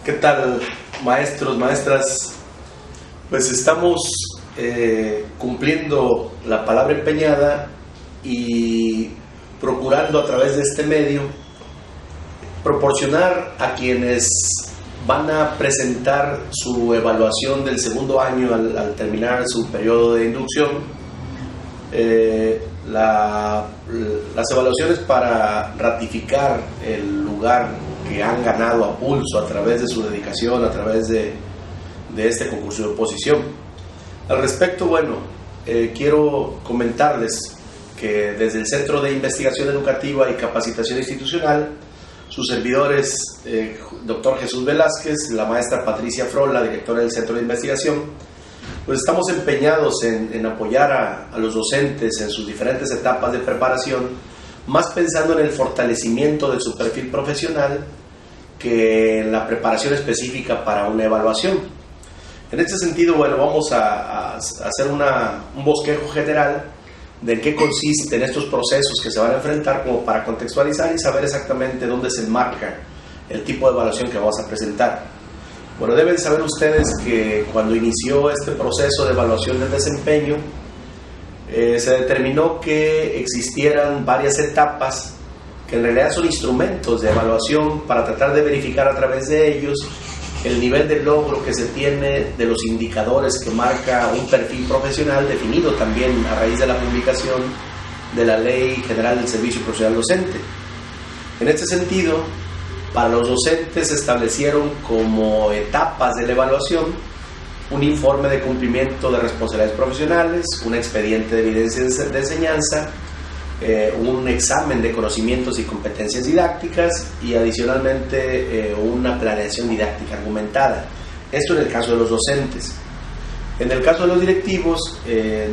¿Qué tal, maestros, maestras? Pues estamos cumpliendo la palabra empeñada y procurando a través de este medio proporcionar a quienes van a presentar su evaluación del segundo año al terminar su periodo de inducción, las evaluaciones para ratificar el lugar que han ganado a pulso a través de su dedicación, a través de este concurso de oposición. Al respecto, quiero comentarles que desde el Centro de Investigación Educativa y Capacitación Institucional, sus servidores, doctor Jesús Velázquez, la maestra Patricia Frola, directora del Centro de Investigación, pues estamos empeñados en apoyar a los docentes en sus diferentes etapas de preparación, más pensando en el fortalecimiento de su perfil profesional que en la preparación específica para una evaluación. En este sentido, vamos a hacer un bosquejo general de en qué consisten estos procesos que se van a enfrentar, como para contextualizar y saber exactamente dónde se enmarca el tipo de evaluación que vamos a presentar. Deben saber ustedes que cuando inició este proceso de evaluación del desempeño, se determinó que existieran varias etapas que en realidad son instrumentos de evaluación para tratar de verificar a través de ellos el nivel de logro que se tiene de los indicadores que marca un perfil profesional definido también a raíz de la publicación de la Ley General del Servicio Profesional Docente. En este sentido, para los docentes se establecieron como etapas de la evaluación un informe de cumplimiento de responsabilidades profesionales, un expediente de evidencias de enseñanza, un examen de conocimientos y competencias didácticas y adicionalmente una planeación didáctica argumentada. Esto en el caso de los docentes. En el caso de los directivos,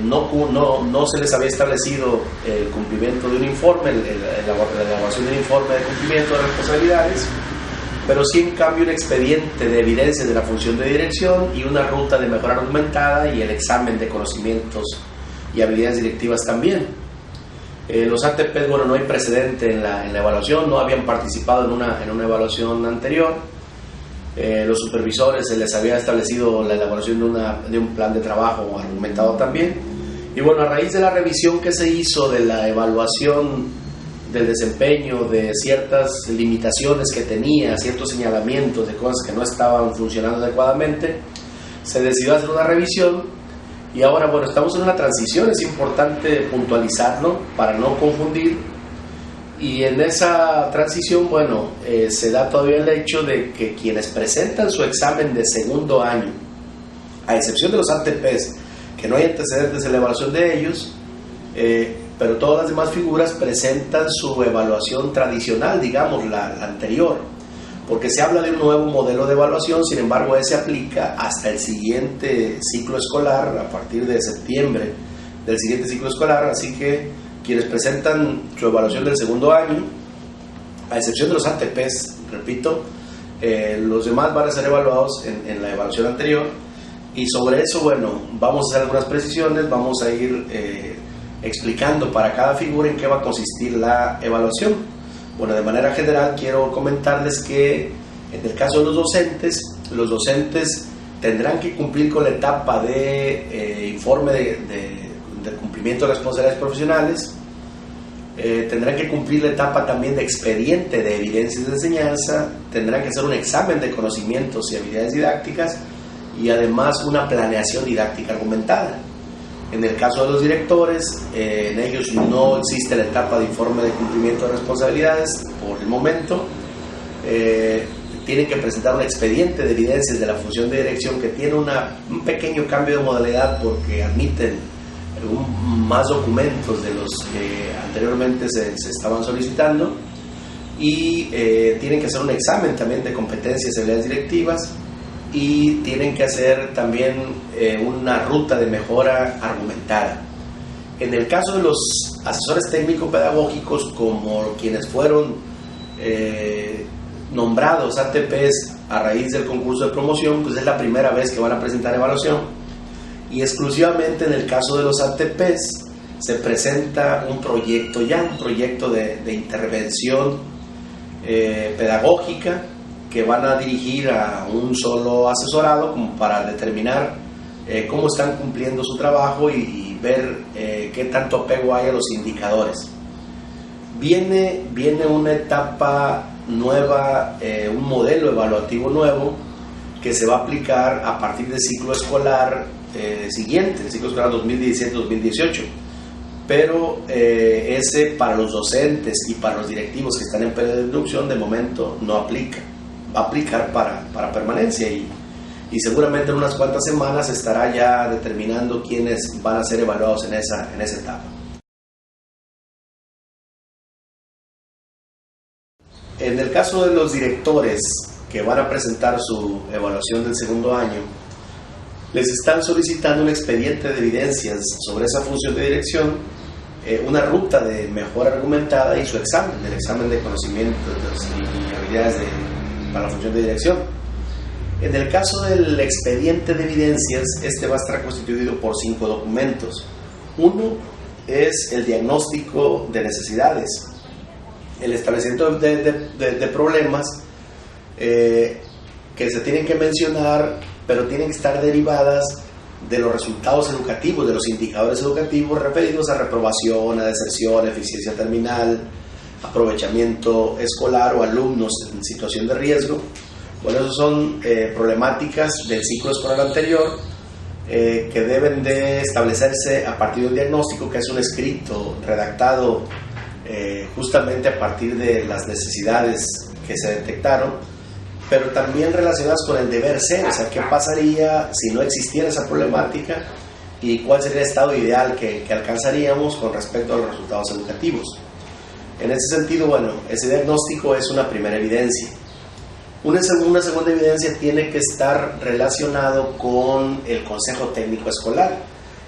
no se les había establecido el cumplimiento de un informe, la elaboración de un informe de cumplimiento de responsabilidades, pero sí en cambio un expediente de evidencias de la función de dirección y una ruta de mejora argumentada y el examen de conocimientos y habilidades directivas también. Los ATPs, no hay precedente en la evaluación, no habían participado en una evaluación anterior. Los supervisores se les había establecido la elaboración de un plan de trabajo argumentado también. Y a raíz de la revisión que se hizo de la evaluación del desempeño, de ciertas limitaciones que tenía, ciertos señalamientos de cosas que no estaban funcionando adecuadamente, se decidió hacer una revisión. Y ahora, estamos en una transición, es importante puntualizarlo para no confundir. Y en esa transición, se da todavía el hecho de que quienes presentan su examen de segundo año, a excepción de los ATPs, que no hay antecedentes en la evaluación de ellos, pero todas las demás figuras presentan su evaluación tradicional, digamos, la anterior. Porque se habla de un nuevo modelo de evaluación, sin embargo, ese aplica hasta el siguiente ciclo escolar, a partir de septiembre del siguiente ciclo escolar, así que quienes presentan su evaluación del segundo año, a excepción de los ATPs, repito, los demás van a ser evaluados en la evaluación anterior, y sobre eso, vamos a hacer algunas precisiones, vamos a ir explicando para cada figura en qué va a consistir la evaluación. De manera general quiero comentarles que en el caso de los docentes tendrán que cumplir con la etapa de informe de cumplimiento de responsabilidades profesionales, tendrán que cumplir la etapa también de expediente de evidencias de enseñanza, tendrán que hacer un examen de conocimientos y habilidades didácticas y además una planeación didáctica argumentada. En el caso de los directores, en ellos no existe la etapa de informe de cumplimiento de responsabilidades por el momento. Tienen que presentar un expediente de evidencias de la función de dirección que tiene un pequeño cambio de modalidad porque admiten más documentos de los que anteriormente se estaban solicitando, y tienen que hacer un examen también de competencias y habilidades directivas, y tienen que hacer también una ruta de mejora argumentada. En el caso de los asesores técnico-pedagógicos, como quienes fueron nombrados ATPs a raíz del concurso de promoción, pues es la primera vez que van a presentar evaluación, y exclusivamente en el caso de los ATPs se presenta un proyecto de intervención pedagógica que van a dirigir a un solo asesorado como para determinar cómo están cumpliendo su trabajo y ver qué tanto apego hay a los indicadores. Viene una etapa nueva, un modelo evaluativo nuevo que se va a aplicar a partir del ciclo escolar siguiente, el ciclo escolar 2017-2018. Pero ese para los docentes y para los directivos que están en periodo de inducción de momento no aplica. Va a aplicar para permanencia y seguramente en unas cuantas semanas estará ya determinando quiénes van a ser evaluados en esa etapa. En el caso de los directores que van a presentar su evaluación del segundo año, les están solicitando un expediente de evidencias sobre esa función de dirección, una ruta de mejora argumentada y su examen, el examen de conocimientos y habilidades para la función de dirección. En el caso del expediente de evidencias, este va a estar constituido por 5 documentos. Uno es el diagnóstico de necesidades, el establecimiento de problemas que se tienen que mencionar, pero tienen que estar derivadas de los resultados educativos, de los indicadores educativos referidos a reprobación, a deserción, eficiencia terminal, aprovechamiento escolar o alumnos en situación de riesgo. Bueno, esas son problemáticas del ciclo escolar anterior que deben de establecerse a partir de un diagnóstico, que es un escrito redactado justamente a partir de las necesidades que se detectaron, pero también relacionadas con el deber ser, o sea, qué pasaría si no existiera esa problemática y cuál sería el estado ideal que alcanzaríamos con respecto a los resultados educativos. En ese sentido, bueno, ese diagnóstico es una primera evidencia. Una segunda evidencia tiene que estar relacionado con el consejo técnico escolar,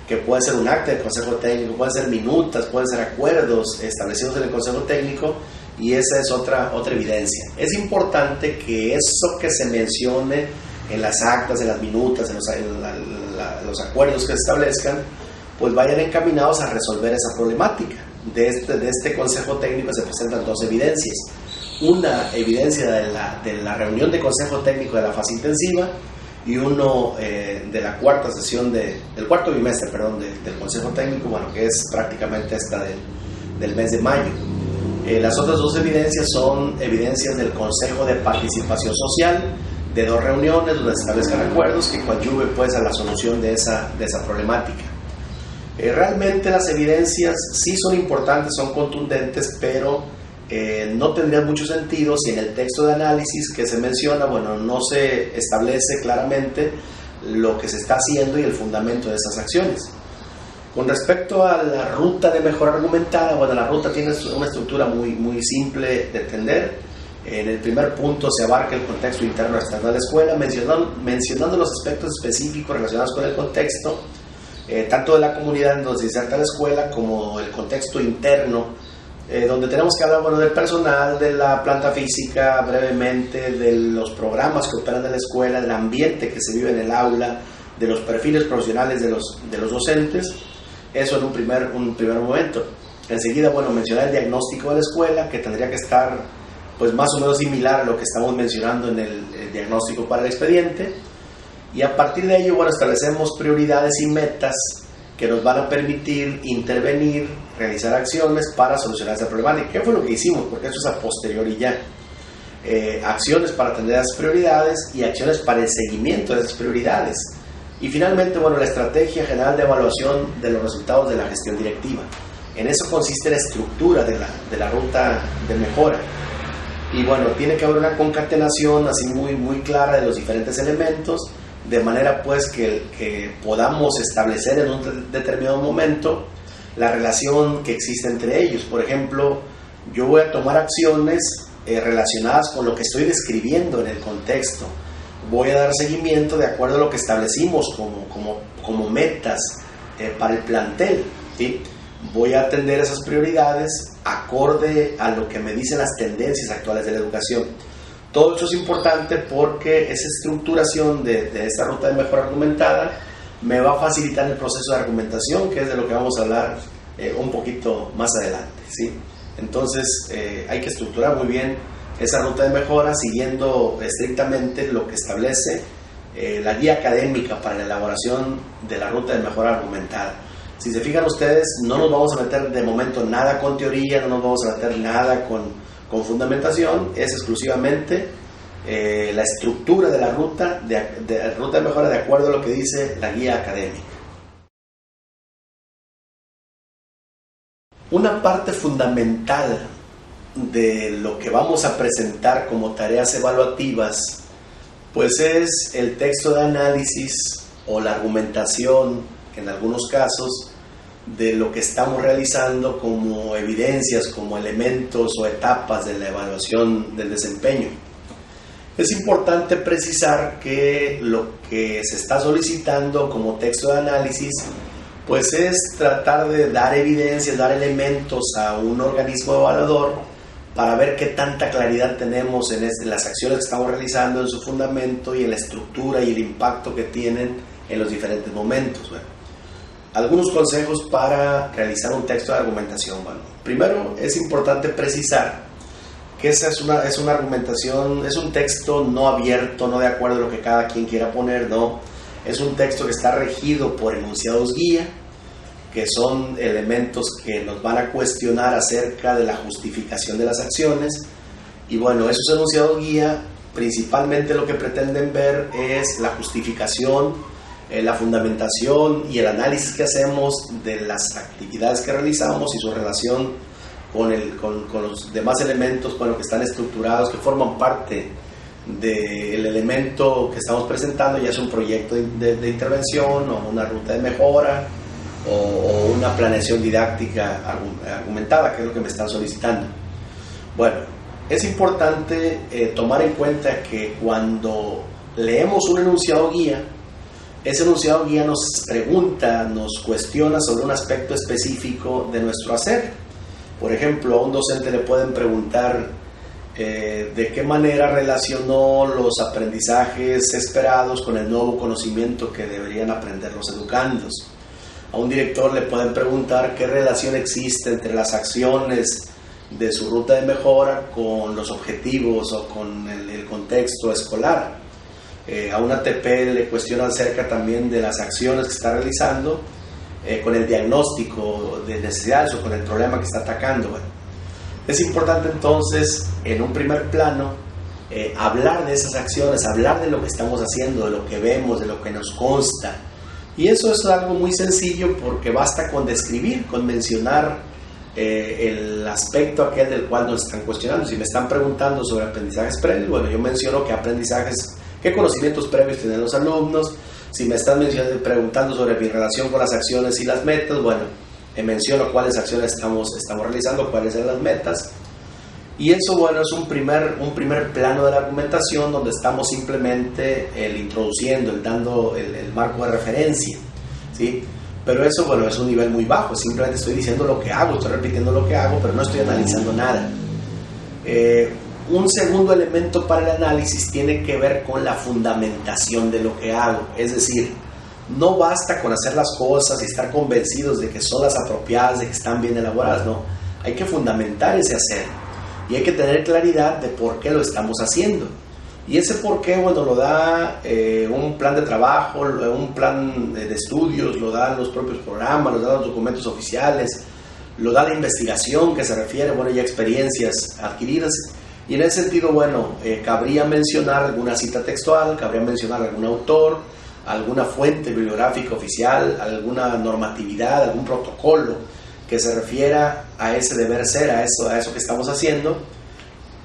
que puede ser un acta del consejo técnico, pueden ser minutas, pueden ser acuerdos establecidos en el consejo técnico, y esa es otra evidencia. Es importante que eso que se mencione en las actas, en las minutas, en los acuerdos que se establezcan, pues vayan encaminados a resolver esa problemática. De este consejo técnico se presentan 2 evidencias. Una evidencia de la reunión de consejo técnico de la fase intensiva y uno de la cuarta sesión del cuarto bimestre, del consejo técnico, bueno, que es prácticamente esta del mes de mayo. Las otras 2 evidencias son evidencias del Consejo de Participación Social, de 2 reuniones donde se establezcan acuerdos que coadyuven pues a la solución de esa problemática. Realmente las evidencias sí son importantes, son contundentes, pero no tendrían mucho sentido si en el texto de análisis que se menciona, bueno, no se establece claramente lo que se está haciendo y el fundamento de esas acciones. Con respecto a la ruta de mejora argumentada, bueno, la ruta tiene una estructura muy simple de entender. En el primer punto se abarca el contexto interno externo de la escuela, mencionando los aspectos específicos relacionados con el contexto, tanto de la comunidad en donde se inserta la escuela, como el contexto interno, donde tenemos que hablar, bueno, del personal, de la planta física, brevemente, de los programas que operan en la escuela, del ambiente que se vive en el aula, de los perfiles profesionales de los docentes. Eso en un primer momento. Enseguida, bueno, mencionar el diagnóstico de la escuela, que tendría que estar pues más o menos similar a lo que estamos mencionando en el diagnóstico para el expediente, y a partir de ello, bueno, establecemos prioridades y metas que nos van a permitir intervenir, realizar acciones para solucionar esa problemática. ¿Qué fue lo que hicimos? Porque eso es a posteriori ya. Acciones para atender esas prioridades y acciones para el seguimiento de esas prioridades. Y finalmente, bueno, la estrategia general de evaluación de los resultados de la gestión directiva. En eso consiste la estructura de la ruta de mejora. Y bueno, tiene que haber una concatenación así muy clara de los diferentes elementos, de manera pues que podamos establecer en un determinado momento la relación que existe entre ellos. Por ejemplo, yo voy a tomar acciones relacionadas con lo que estoy describiendo en el contexto. Voy a dar seguimiento de acuerdo a lo que establecimos como metas para el plantel, ¿sí? Voy a atender esas prioridades acorde a lo que me dicen las tendencias actuales de la educación. Todo eso es importante porque esa estructuración de esta ruta de mejora argumentada me va a facilitar el proceso de argumentación, que es de lo que vamos a hablar un poquito más adelante, ¿sí? Entonces hay que estructurar muy bien esa ruta de mejora siguiendo estrictamente lo que establece la guía académica para la elaboración de la ruta de mejora argumentada. Si se fijan ustedes, no nos vamos a meter de momento nada con teoría, no nos vamos a meter nada con fundamentación, es exclusivamente la estructura de la ruta de mejora de acuerdo a lo que dice la guía académica. Una parte fundamental de lo que vamos a presentar como tareas evaluativas, pues es el texto de análisis o la argumentación, en algunos casos, de lo que estamos realizando como evidencias, como elementos o etapas de la evaluación del desempeño. Es importante precisar que lo que se está solicitando como texto de análisis pues es tratar de dar evidencias, dar elementos a un organismo evaluador para ver qué tanta claridad tenemos en las acciones que estamos realizando, en su fundamento y en la estructura y el impacto que tienen en los diferentes momentos. Bueno, algunos consejos para realizar un texto de argumentación. Bueno, primero es importante precisar que esa es una argumentación, es un texto no abierto, no de acuerdo a lo que cada quien quiera poner, no. Es un texto que está regido por enunciados guía, que son elementos que nos van a cuestionar acerca de la justificación de las acciones. Y bueno, esos enunciados guía principalmente lo que pretenden ver es la justificación, la fundamentación y el análisis que hacemos de las actividades que realizamos y su relación con los demás elementos, bueno, que están estructurados, que forman parte del elemento que estamos presentando, ya es un proyecto de intervención o una ruta de mejora o una planeación didáctica argumentada, que es lo que me están solicitando. Bueno, es importante tomar en cuenta que cuando leemos un enunciado guía, ese enunciado guía nos pregunta, nos cuestiona sobre un aspecto específico de nuestro hacer. Por ejemplo, a un docente le pueden preguntar de qué manera relacionó los aprendizajes esperados con el nuevo conocimiento que deberían aprender los educandos. A un director le pueden preguntar qué relación existe entre las acciones de su ruta de mejora con los objetivos o con el contexto escolar. A un ATP le cuestionan acerca también de las acciones que está realizando con el diagnóstico de necesidades o con el problema que está atacando. Bueno, es importante entonces, en un primer plano, hablar de esas acciones, hablar de lo que estamos haciendo, de lo que vemos, de lo que nos consta. Y eso es algo muy sencillo porque basta con describir, con mencionar el aspecto aquel del cual nos están cuestionando. Si me están preguntando sobre aprendizajes previos, bueno, yo menciono qué conocimientos previos tienen los alumnos. Si me están preguntando sobre mi relación con las acciones y las metas, bueno, menciono cuáles acciones estamos realizando, cuáles son las metas. Y eso, bueno, es un primer plano de la argumentación donde estamos simplemente introduciendo, dando el marco de referencia, ¿sí? Pero eso, bueno, es un nivel muy bajo, simplemente estoy diciendo lo que hago, estoy repitiendo lo que hago, pero no estoy analizando nada. Un segundo elemento para el análisis tiene que ver con la fundamentación de lo que hago, es decir, no basta con hacer las cosas y estar convencidos de que son las apropiadas, de que están bien elaboradas, no, hay que fundamentar ese hacer y hay que tener claridad de por qué lo estamos haciendo. Y ese por qué, bueno, lo da un plan de trabajo, un plan de estudios, lo dan los propios programas, lo dan los documentos oficiales, lo da la investigación que se refiere, bueno, ya experiencias adquiridas. Y en ese sentido, bueno, cabría mencionar alguna cita textual, cabría mencionar algún autor, alguna fuente bibliográfica oficial, alguna normatividad, algún protocolo que se refiera a ese deber ser, a eso que estamos haciendo,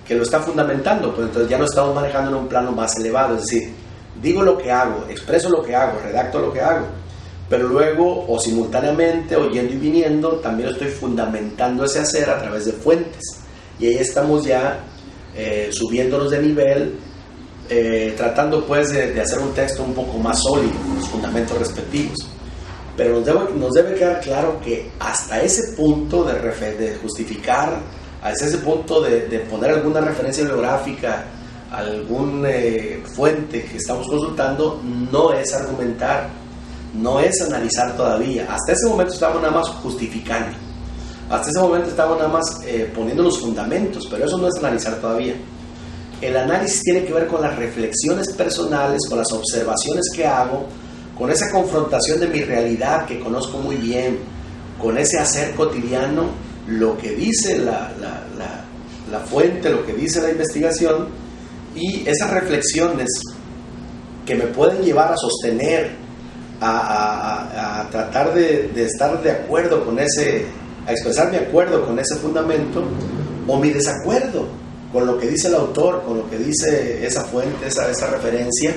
que lo está fundamentando. Pues entonces ya lo estamos manejando en un plano más elevado, es decir, digo lo que hago, expreso lo que hago, redacto lo que hago, pero luego o simultáneamente o yendo y viniendo también estoy fundamentando ese hacer a través de fuentes, y ahí estamos ya subiéndonos de nivel, tratando pues de hacer un texto un poco más sólido con los fundamentos respectivos. Pero nos debe quedar claro que hasta ese punto de justificar, hasta ese punto de poner alguna referencia bibliográfica, alguna fuente que estamos consultando, no es argumentar, no es analizar todavía. Hasta ese momento estamos nada más justificando, hasta ese momento estamos nada más poniendo los fundamentos, pero eso no es analizar todavía. El análisis tiene que ver con las reflexiones personales, con las observaciones que hago, con esa confrontación de mi realidad que conozco muy bien, con ese hacer cotidiano, lo que dice la fuente, lo que dice la investigación, y esas reflexiones que me pueden llevar a sostener, a tratar de estar de acuerdo con ese, a expresar mi acuerdo con ese fundamento, o mi desacuerdo con lo que dice el autor, con lo que dice esa fuente, esa referencia,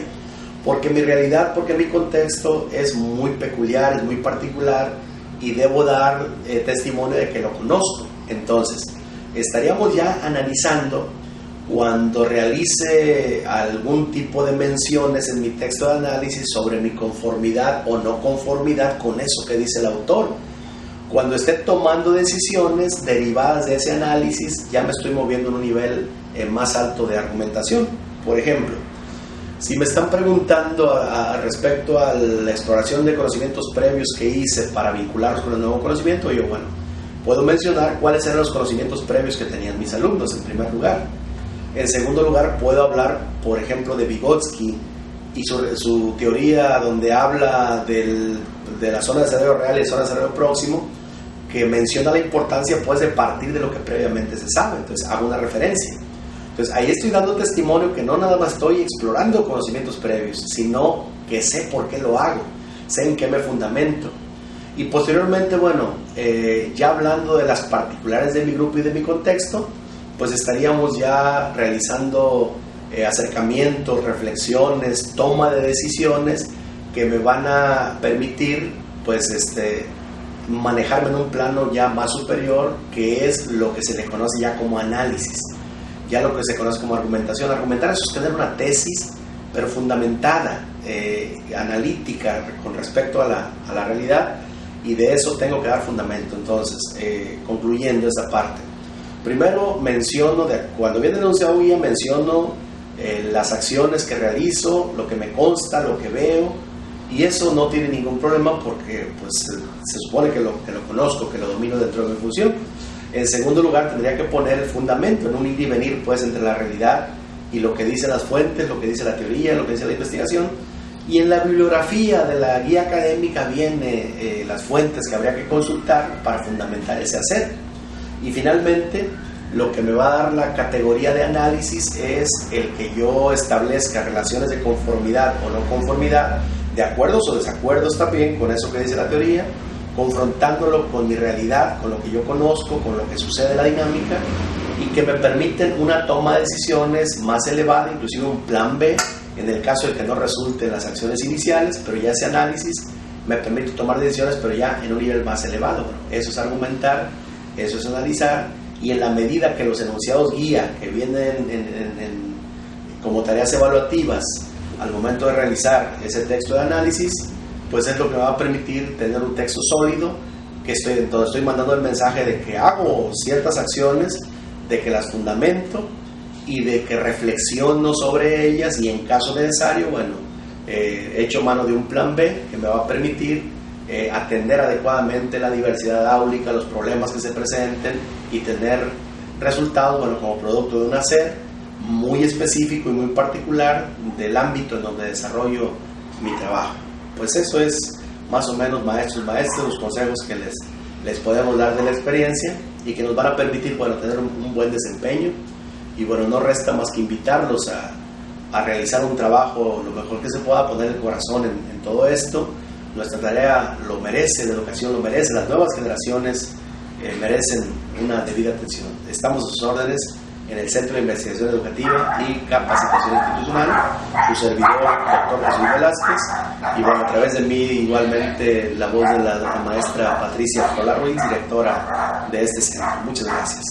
porque mi realidad, porque mi contexto es muy peculiar, es muy particular, y debo dar testimonio de que lo conozco. Entonces, estaríamos ya analizando cuando realice algún tipo de menciones en mi texto de análisis sobre mi conformidad o no conformidad con eso que dice el autor. Cuando esté tomando decisiones derivadas de ese análisis, ya me estoy moviendo en un nivel más alto de argumentación. Por ejemplo, si me están preguntando respecto a la exploración de conocimientos previos que hice para vincularlos con el nuevo conocimiento, yo, bueno, puedo mencionar cuáles eran los conocimientos previos que tenían mis alumnos, en primer lugar. En segundo lugar, puedo hablar, por ejemplo, de Vygotsky y su teoría donde habla de la zona de cerebro real y la zona de cerebro próximo, que menciona la importancia, pues, de partir de lo que previamente se sabe. Entonces, hago una referencia. Entonces, ahí estoy dando testimonio que no nada más estoy explorando conocimientos previos, sino que sé por qué lo hago, sé en qué me fundamento. Y posteriormente, bueno, ya hablando de las particulares de mi grupo y de mi contexto, pues estaríamos ya realizando acercamientos, reflexiones, toma de decisiones que me van a permitir, pues, manejarme en un plano ya más superior, que es lo que se le conoce ya como análisis. Ya lo que se conoce como argumentación. Argumentar es sostener una tesis, pero fundamentada, analítica con respecto a la realidad, y de eso tengo que dar fundamento. Entonces, concluyendo esa parte, primero menciono, cuando viene el enunciado guía, menciono las acciones que realizo, lo que me consta, lo que veo, y eso no tiene ningún problema porque, pues, se supone que lo conozco, que lo domino dentro de mi función. En segundo lugar, tendría que poner el fundamento en un ir y venir, pues, entre la realidad y lo que dicen las fuentes, lo que dice la teoría, lo que dice la investigación. Y en la bibliografía de la guía académica viene las fuentes que habría que consultar para fundamentar ese hacer. Y finalmente, lo que me va a dar la categoría de análisis es el que yo establezca relaciones de conformidad o no conformidad, de acuerdos o desacuerdos también con eso que dice la teoría, confrontándolo con mi realidad, con lo que yo conozco, con lo que sucede en la dinámica, y que me permiten una toma de decisiones más elevada, inclusive un plan B, en el caso de que no resulten las acciones iniciales, pero ya ese análisis me permite tomar decisiones, pero ya en un nivel más elevado. Bueno, eso es argumentar, eso es analizar, y en la medida que los enunciados guía que vienen como tareas evaluativas al momento de realizar ese texto de análisis, pues es lo que me va a permitir tener un texto sólido, que estoy mandando el mensaje de que hago ciertas acciones, de que las fundamento y de que reflexiono sobre ellas, y en caso necesario, bueno, echo mano de un plan B que me va a permitir atender adecuadamente la diversidad áulica, los problemas que se presenten, y tener resultados, bueno, como producto de un hacer muy específico y muy particular del ámbito en donde desarrollo mi trabajo. Pues eso es más o menos, maestros, los consejos que les podemos dar de la experiencia y que nos van a permitir, bueno, tener un buen desempeño. Y bueno, no resta más que invitarlos a realizar un trabajo lo mejor que se pueda, poner el corazón en todo esto. Nuestra tarea lo merece, la educación lo merece, las nuevas generaciones merecen una debida atención. Estamos a sus órdenes en el Centro de Investigación Educativa y Capacitación Institucional, su servidor, doctor Jesús Velázquez, y bueno, a través de mí igualmente la voz de la maestra Patricia Frola Ruiz, directora de este centro. Muchas gracias.